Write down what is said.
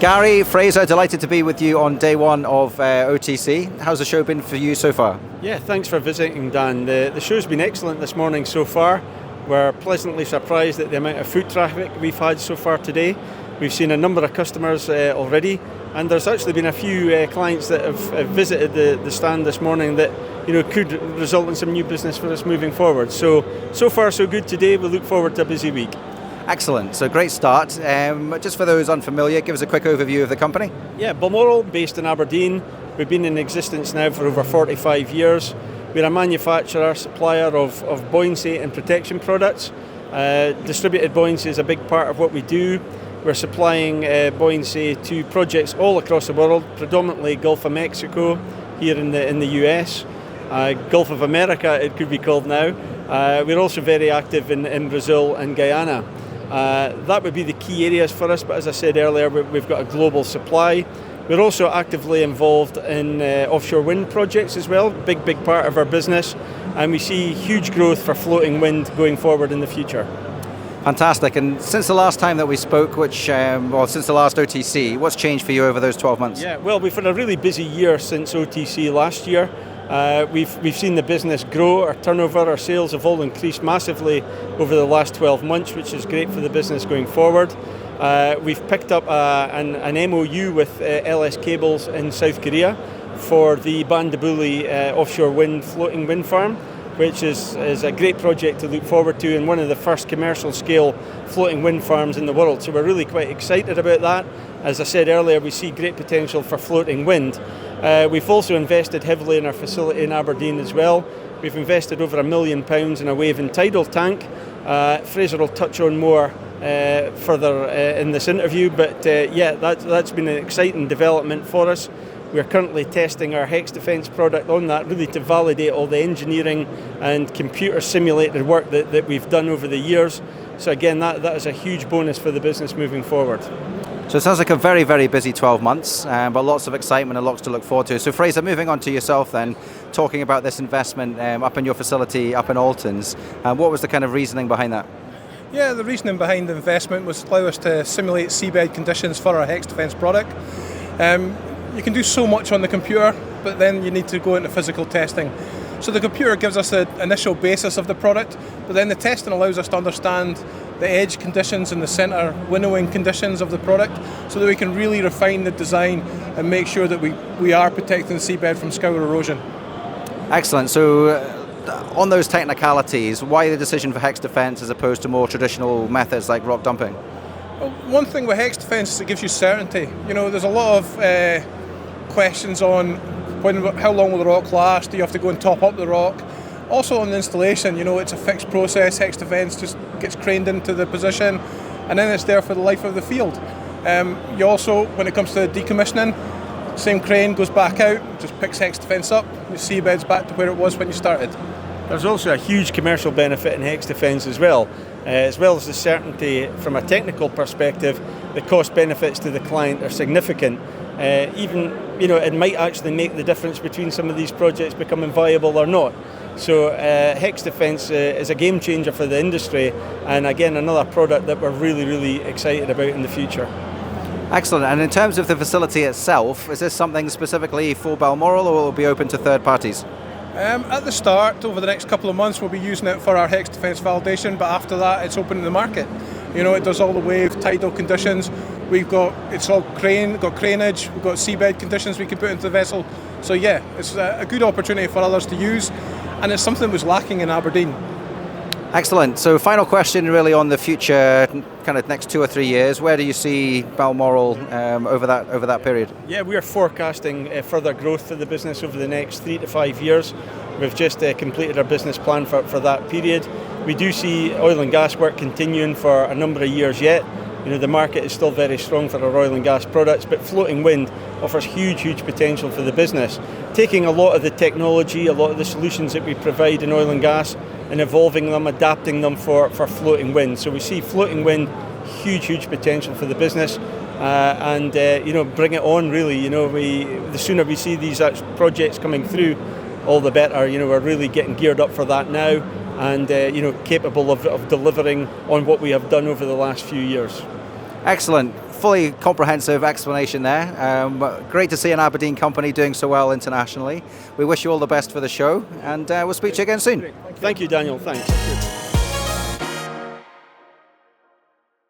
Gary, Fraser, delighted to be with you on day one of OTC. How's the show been for you so far? Yeah, thanks for visiting, Dan. The show's been excellent this morning so far. We're pleasantly surprised at the amount of foot traffic we've had so far today. We've seen a number of customers already, and there's actually been a few clients that have visited the stand this morning that could result in some new business for us moving forward. So far so good today. We look forward to a busy week. Excellent, so great start. Just for those unfamiliar, give us a quick overview of the company. Yeah, Balmoral, based in Aberdeen. We've been in existence now for over 45 years. We're a manufacturer, supplier of buoyancy and protection products. Distributed buoyancy is a big part of what we do. We're supplying buoyancy to projects all across the world, predominantly Gulf of Mexico, here in the US, Gulf of America it could be called now. We're also very active in Brazil and Guyana. That would be the key areas for us, but as I said earlier, we've got a global supply. We're also actively involved in offshore wind projects as well, big part of our business, and we see huge growth for floating wind going forward in the future. Fantastic, and since the last time that we spoke, since the last OTC, what's changed for you over those 12 months? Yeah, well, we've had a really busy year since OTC last year. We've seen the business grow, our turnover, our sales have all increased massively over the last 12 months, which is great for the business going forward. We've picked up an MOU with LS Cables in South Korea for the Bandabuli offshore floating wind farm, which is a great project to look forward to and one of the first commercial scale floating wind farms in the world. So we're really quite excited about that. As I said earlier, we see great potential for floating wind. We've also invested heavily in our facility in Aberdeen as well. We've invested over £1 million in a wave and tidal tank. Fraser will touch on more further in this interview, but that's been an exciting development for us. We're currently testing our Hex Defence product on that, really to validate all the engineering and computer simulated work that we've done over the years. So again, that is a huge bonus for the business moving forward. So it sounds like a very, very busy 12 months, but lots of excitement and lots to look forward to. So Fraser, moving on to yourself then, talking about this investment up in your facility up in Altons, what was the kind of reasoning behind that? Yeah, the reasoning behind the investment was to allow us to simulate seabed conditions for our Hex Defence product. You can do so much on the computer, but then you need to go into physical testing. So the computer gives us the initial basis of the product, but then the testing allows us to understand the edge conditions and the centre winnowing conditions of the product so that we can really refine the design and make sure that we are protecting the seabed from scour erosion. Excellent. So on those technicalities, why the decision for Hex Defence as opposed to more traditional methods like rock dumping? Well, one thing with Hex Defence is it gives you certainty. There's a lot of questions on how long will the rock last, do you have to go and top up the rock? Also on the installation, it's a fixed process. Hex Defence just gets craned into the position and then it's there for the life of the field. You also, when it comes to decommissioning, same crane goes back out, just picks Hex Defence up, the seabed's back to where it was when you started. There's also a huge commercial benefit in Hex Defence as well as the certainty from a technical perspective. The cost benefits to the client are significant. It might actually make the difference between some of these projects becoming viable or not. So Hex Defence is a game changer for the industry, and again another product that we're really, really excited about in the future. Excellent. And in terms of the facility itself, is this something specifically for Balmoral or will it be open to third parties? At the start, over the next couple of months, we'll be using it for our Hex Defence validation, but after that it's open to the market. It does all the wave, tidal conditions. It's all got craneage, we've got seabed conditions we can put into the vessel. So yeah, it's a good opportunity for others to use, and it's something that was lacking in Aberdeen. Excellent. So final question really on the future, kind of next 2 or 3 years. Where do you see Balmoral over that period? Yeah, we are forecasting further growth for the business over the next 3 to 5 years. We've just completed our business plan for that period. We do see oil and gas work continuing for a number of years yet. The market is still very strong for our oil and gas products, but floating wind offers huge potential for the business. Taking a lot of the technology, a lot of the solutions that we provide in oil and gas and evolving them, adapting them for floating wind. So we see floating wind, huge potential for the business, and bring it on really. The sooner we see these projects coming through, all the better. We're really getting geared up for that now, and capable of delivering on what we have done over the last few years. Excellent. fully comprehensive explanation there. Great to see an Aberdeen company doing so well internationally. We wish you all the best for the show, and we'll speak to you again soon. Thank you, Daniel. Thanks.